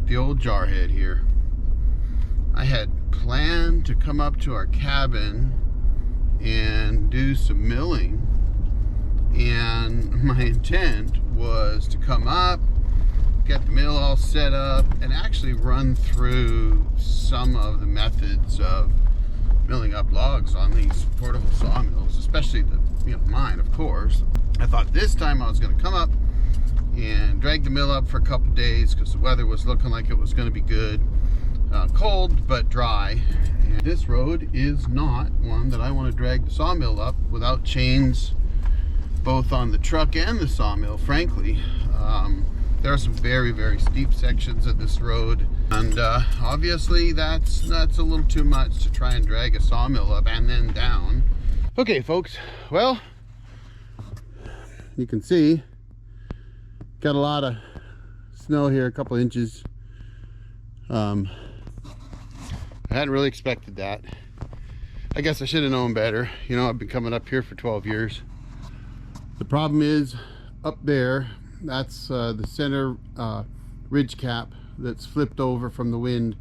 the old Jarhead here. I had planned to come up to our cabin and do some milling, and my intent was to come up, get the mill all set up, and actually run through some of the methods of milling up logs on these portable sawmills, especially mine, of course. I thought this time I was going to come up and drag the mill up for a couple days because the weather was looking like it was going to be good. Cold but dry. And this road is not one that I want to drag the sawmill up without chains both on the truck and the sawmill, frankly. There are some very, very steep sections of this road, and obviously that's a little too much to try and drag a sawmill up and then down. Okay folks, well, you can see got a lot of snow here, a couple inches. I hadn't really expected that. I guess I should have known better. I've been coming up here for 12 years. The problem is up there, that's the center ridge cap that's flipped over from the wind.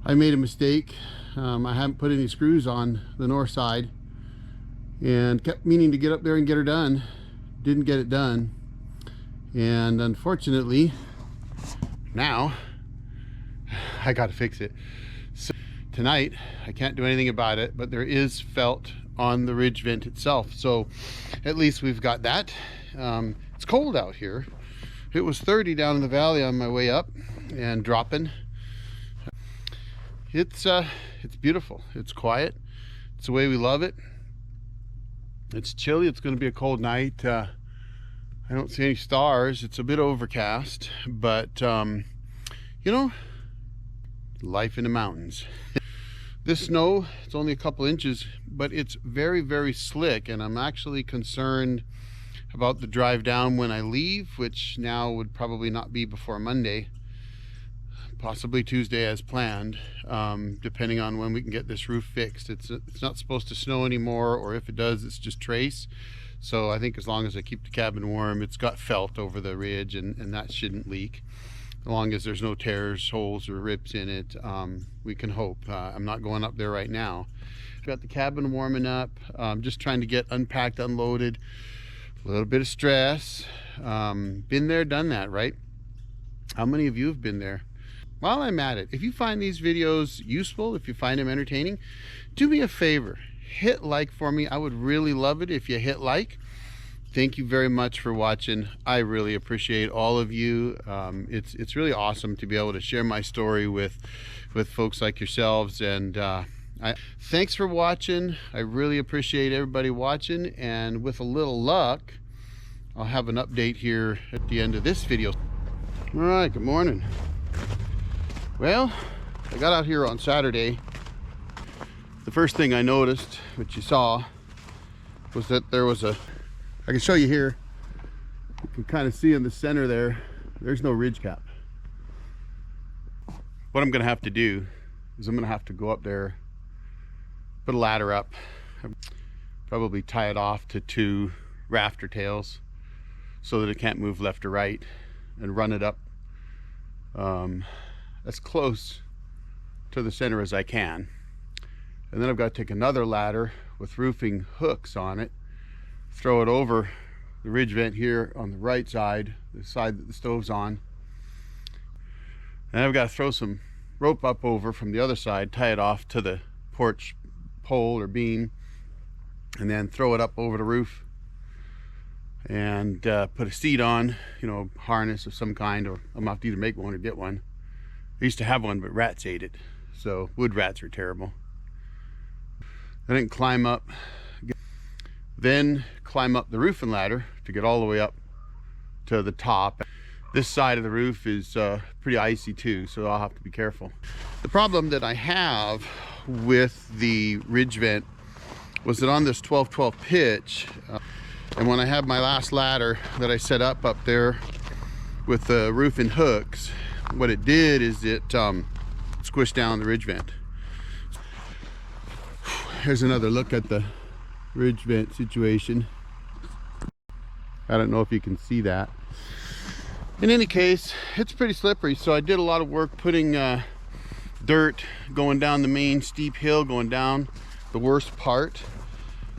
I made a mistake. I haven't put any screws on the north side and kept meaning to get up there and get her done. Didn't get it done, and unfortunately now I got to fix it. So tonight I can't do anything about it, but there is felt on the ridge vent itself, so at least we've got that. It's cold out here. It was 30 down in the valley on my way up and dropping. It's beautiful. It's quiet. It's the way we love it. It's chilly. It's going to be a cold night. I don't see any stars. It's a bit overcast, but life in the mountains. This snow, it's only a couple inches, but it's very, very slick, and I'm actually concerned about the drive down when I leave, which now would probably not be before Monday, possibly Tuesday as planned, depending on when we can get this roof fixed. It's not supposed to snow anymore, or if it does, it's just trace. So I think as long as I keep the cabin warm, it's got felt over the ridge, and that shouldn't leak. As long as there's no tears, holes, or rips in it, we can hope. I'm not going up there right now. Got the cabin warming up, just trying to get unpacked, unloaded. A little bit of stress. Been there, done that, right? How many of you have been there? While I'm at it, if you find these videos useful, if you find them entertaining, do me a favor. Hit like for me. I would really love it if you hit like. Thank you very much for watching. I really appreciate all of you. It's really awesome to be able to share my story with folks like yourselves, and thanks for watching. I really appreciate everybody watching, and with a little luck, I'll have an update here at the end of this video. All right, good morning. Well, I got out here on Saturday. The first thing I noticed, which you saw, was that there was I can show you here. You can kind of see in the center there's no ridge cap. What I'm gonna have to do is I'm gonna have to go up there, put a ladder up, probably tie it off to 2 rafter tails so that it can't move left or right, and run it up as close to the center as I can. And then I've got to take another ladder with roofing hooks on it, throw it over the ridge vent here on the right side, the side that the stove's on. And I've got to throw some rope up over from the other side, tie it off to the porch pole or beam, and then throw it up over the roof and put a seat on, harness of some kind, or I'm gonna have to either make one or get one. I used to have one, but rats ate it, so wood rats are terrible. I didn't climb up, then climb up the roofing ladder to get all the way up to the top. This side of the roof is pretty icy too, so I'll have to be careful. The problem that I have with the ridge vent was that on this 12-12 pitch, and when I had my last ladder that I set up there with the roofing hooks, what it did is it squished down the ridge vent. Here's another look at the ridge vent situation. I don't know if you can see that. In any case, it's pretty slippery, so I did a lot of work putting dirt going down the main steep hill, going down the worst part.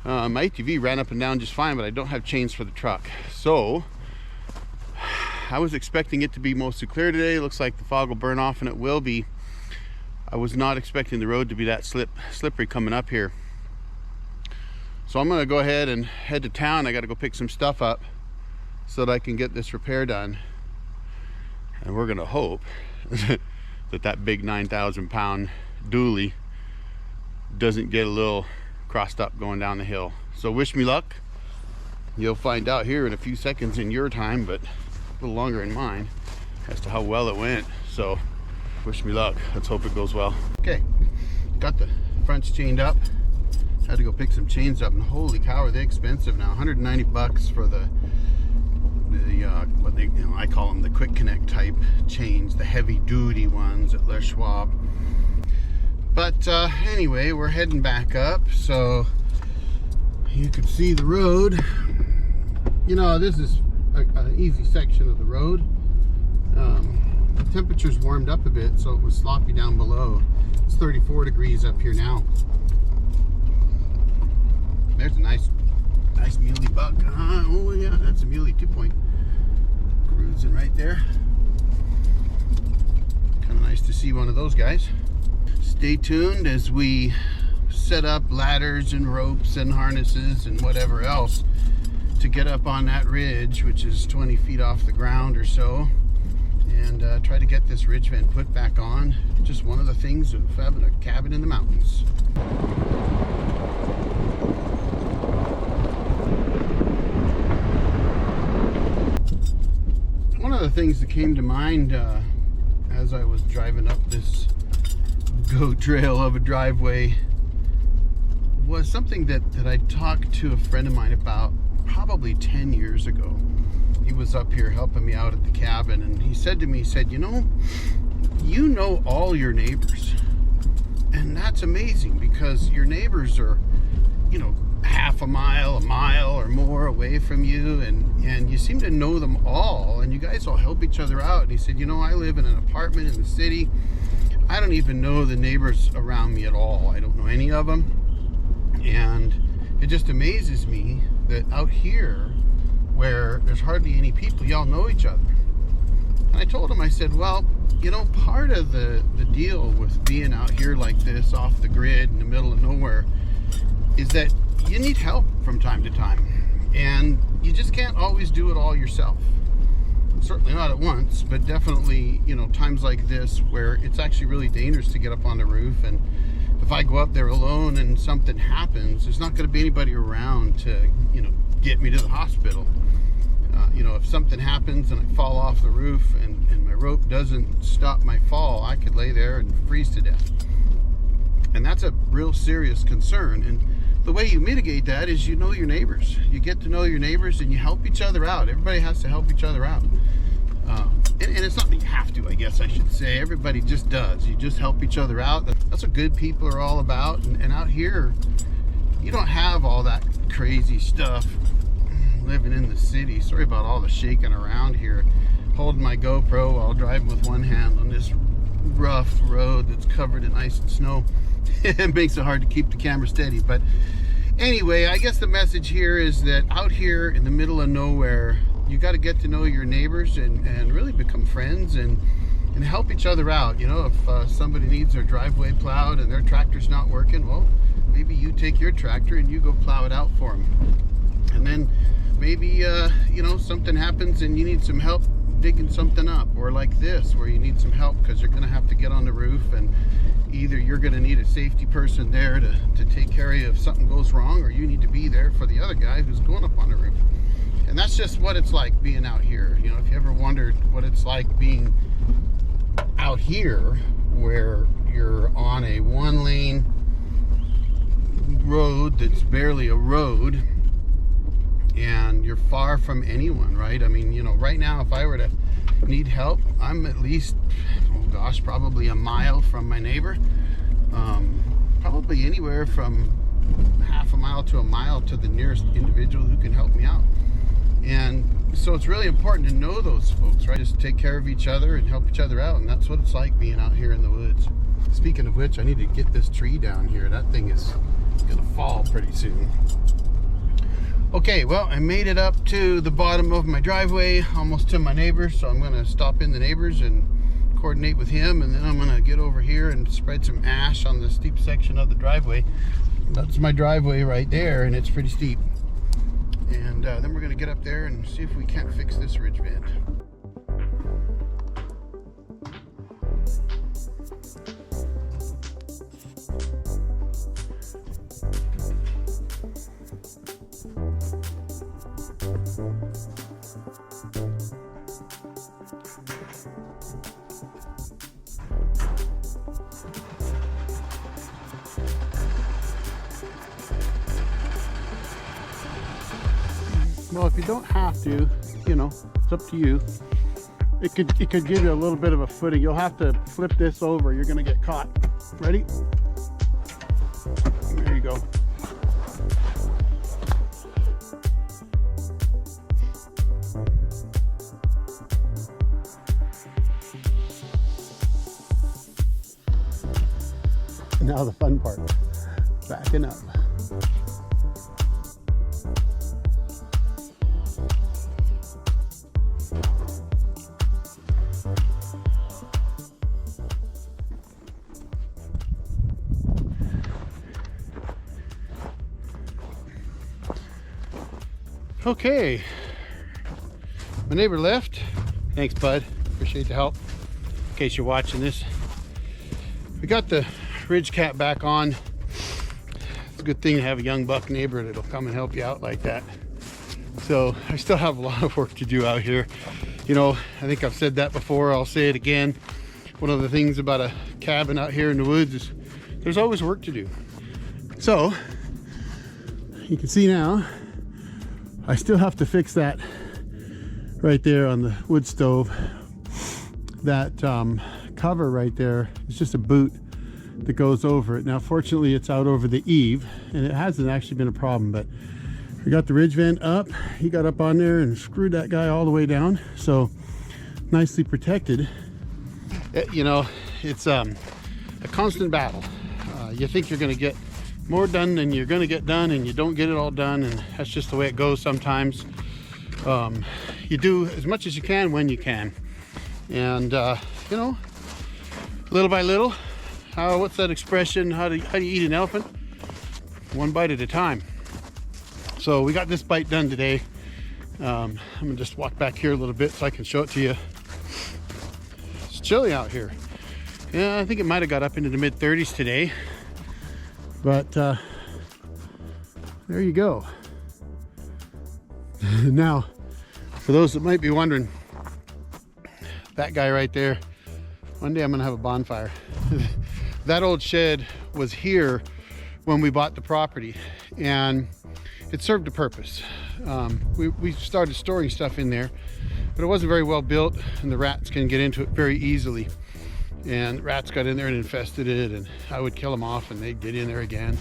My ATV ran up and down just fine, but I don't have chains for the truck. So I was expecting it to be mostly clear today. Looks like the fog will burn off, and it will be. I was not expecting the road to be that slippery coming up here. So I'm gonna go ahead and head to town. I gotta go pick some stuff up so that I can get this repair done. And we're gonna hope that big 9,000 pound dually doesn't get a little crossed up going down the hill. So wish me luck. You'll find out here in a few seconds in your time, but a little longer in mine, as to how well it went. So wish me luck. Let's hope it goes well. Okay, got the fronts chained up. Had to go pick some chains up, and holy cow, are they expensive now. 190 bucks for the what they, I call them the quick connect type chains, the heavy duty ones at Les Schwab. But anyway, we're heading back up, so you can see the road. You know, this is an easy section of the road. The temperature's warmed up a bit, so it was sloppy down below. It's 34 degrees up here now. There's a nice muley buck. Oh yeah, that's a muley 2-point cruising right there. Kind of nice to see one of those guys. Stay tuned as we set up ladders and ropes and harnesses and whatever else to get up on that ridge, which is 20 feet off the ground or so, and try to get this ridge vent put back on. Just one of the things of having a cabin in the mountains. One of the things that came to mind as I was driving up this goat trail of a driveway was something that I talked to a friend of mine about probably 10 years ago. He was up here helping me out at the cabin, and he said to me, you know all your neighbors. And that's amazing, because your neighbors are, you know, half a mile or more away from you, and you seem to know them all, and you guys all help each other out. And he said, you know, I live in an apartment in the city. I don't even know the neighbors around me at all. I don't know any of them. And it just amazes me that out here, where there's hardly any people, y'all know each other. And I told him, I said, well, you know, part of the deal with being out here like this, off the grid, in the middle of nowhere, is that you need help from time to time. And you just can't always do it all yourself. Certainly not at once, but definitely, you know, times like this where it's actually really dangerous to get up on the roof. And if I go up there alone and something happens, there's not going to be anybody around to, you know, get me to the hospital. You know, if something happens and I fall off the roof and my rope doesn't stop my fall, I could lay there and freeze to death. And that's a real serious concern. And the way you mitigate that is you know your neighbors. You get to know your neighbors and you help each other out. Everybody has to help each other out. And it's not that you have to, I guess I should say. Everybody just does. You just help each other out. That's what good people are all about. And out here, you don't have all that crazy stuff living in the city. Sorry about all the shaking around here. Holding my GoPro while driving with one hand on this rough road that's covered in ice and snow. It makes it hard to keep the camera steady. But anyway, I guess the message here is that out here in the middle of nowhere, you got to get to know your neighbors and really become friends and help each other out. You know, if somebody needs their driveway plowed and their tractor's not working, well, maybe you take your tractor and you go plow it out for them. And then maybe, you know, something happens and you need some help digging something up, or like this, where you need some help because you're going to have to get on the roof, and either you're going to need a safety person there to take care of you if something goes wrong, or you need to be there for the other guy who's going up on the roof. And that's just what it's like being out here. You know, if you ever wondered what it's like being out here, where you're on a one-lane road that's barely a road, and you're far from anyone, right? I mean, you know, right now, if I were to need help, I'm at least, oh gosh, probably a mile from my neighbor. Probably anywhere from half a mile to a mile to the nearest individual who can help me out. And so it's really important to know those folks, right? Just take care of each other and help each other out. And that's what it's like being out here in the woods. Speaking of which, I need to get this tree down here. That thing is gonna fall pretty soon. Okay, well, I made it up to the bottom of my driveway, almost to my neighbor. So I'm gonna stop in the neighbors and coordinate with him, and then I'm gonna get over here and spread some ash on the steep section of the driveway. That's my driveway right there, and it's pretty steep. And then we're gonna get up there and see if we can't fix this ridge vent. Well, if you don't have to, you know, it's up to you. It could give you a little bit of a footing. You'll have to flip this over. You're gonna get caught. Ready? There you go. Now the fun part, backing up. Okay, my neighbor left. Thanks, bud. Appreciate the help. In case you're watching this, we got the ridge cap back on. It's a good thing to have a young buck neighbor that'll come and help you out like that. So I still have a lot of work to do out here. You know, I think I've said that before. I'll say it again. One of the things about a cabin out here in the woods is there's always work to do. So you can see now, I still have to fix that right there on the wood stove. That cover right there is just a boot that goes over it. Now fortunately it's out over the eave and it hasn't actually been a problem, but we got the ridge vent up. He got up on there and screwed that guy all the way down, so nicely protected. You know, it's a constant battle. You think you're gonna get more done than you're gonna get done, and you don't get it all done, and that's just the way it goes sometimes. You do as much as you can when you can, and you know, little by little, what's that expression, how do you eat an elephant? One bite at a time. So we got this bite done today. I'm gonna just walk back here a little bit so I can show it to you. It's chilly out here. Yeah, I think it might have got up into the mid-30s today. But there you go. Now, for those that might be wondering, that guy right there, one day I'm gonna have a bonfire. That old shed was here when we bought the property, and it served a purpose. We started storing stuff in there, but it wasn't very well built, and the rats can get into it very easily. And rats got in there and infested it, and I would kill them off and they'd get in there again.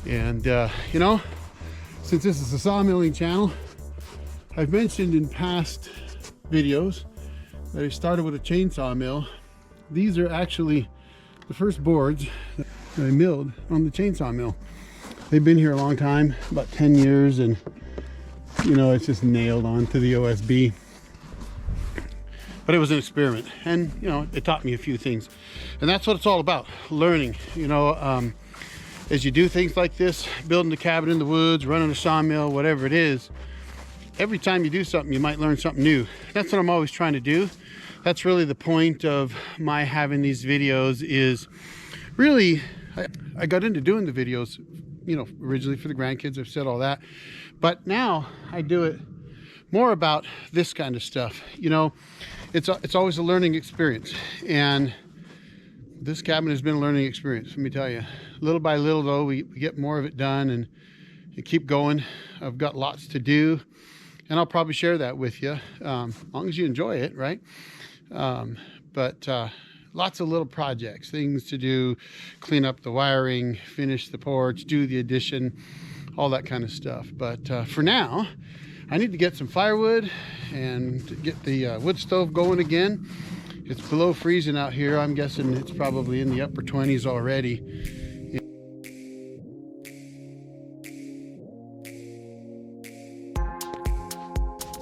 And you know, since this is a sawmilling channel, I've mentioned in past videos that I started with a chainsaw mill. These are actually the first boards that I milled on the chainsaw mill. They've been here a long time, about 10 years, and you know, it's just nailed onto the OSB. But it was an experiment, and you know, it taught me a few things, and that's what it's all about, learning. You know, as you do things like this, building a cabin in the woods, running a sawmill, whatever it is, every time you do something you might learn something new. That's what I'm always trying to do. That's really the point of my having these videos. Is really, I got into doing the videos, you know, originally for the grandkids. I've said all that, but now I do it more about this kind of stuff. You know, it's always a learning experience, and this cabin has been a learning experience, let me tell you. Little by little though, we get more of it done, and you keep going. I've got lots to do, and I'll probably share that with you, as long as you enjoy it, right? But lots of little projects, things to do, clean up the wiring, finish the porch, do the addition, all that kind of stuff. But for now, I need to get some firewood and get the wood stove going again. It's below freezing out here. I'm guessing it's probably in the upper 20s already.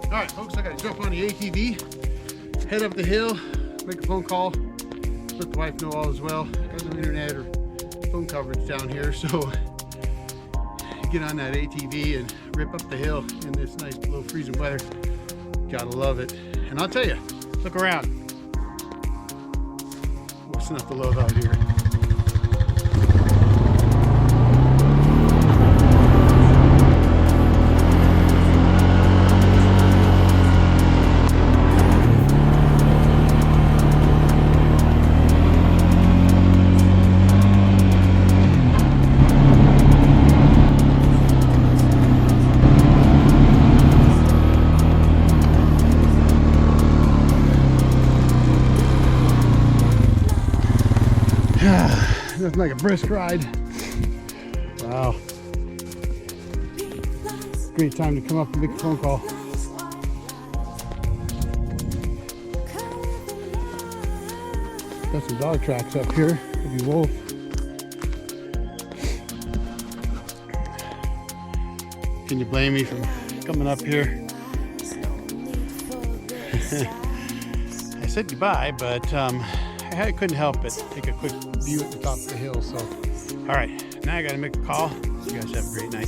All right, folks, I gotta jump on the ATV, head up the hill, make a phone call, let the wife know all is well. Got no internet or phone coverage down here, so get on that ATV and rip up the hill in this nice below freezing weather. Gotta love it. And I'll tell you, look around. What's not to love out here? Nothing like a brisk ride. Wow. Great time to come up and make a phone call. Got some dog tracks up here. Could be wolf. Can you blame me for coming up here? I said goodbye, but I couldn't help but take a quick view at the top of the hill. So, all right, now I got to make a call. You guys have a great night.